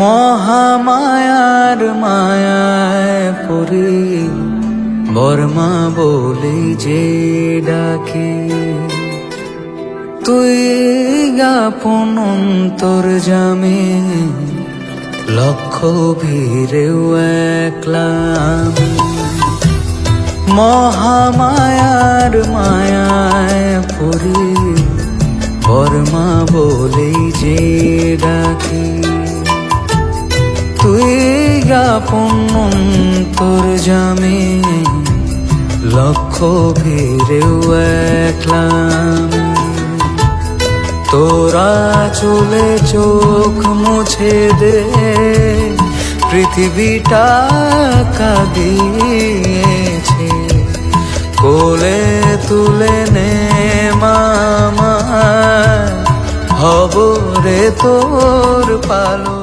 মহামায়ার মায়ায় পড়ি বর্মা বলে যে ডাকে, তুই আপন অন্তর জামে লক্ষ ভিড়েও একলা আমি। মহামায়ার মায়ায় পড়ি বর্মা বলে যে ডাকে, তুই আপন অন্তর জামে লক্ষ ভিড়েও একলা আমি। তোরা চলে চোখ মুছে দে, পৃথিবীটা কাঁদিয়েছে, কোলে তুলে নে মামা, হব রে তোর পালো।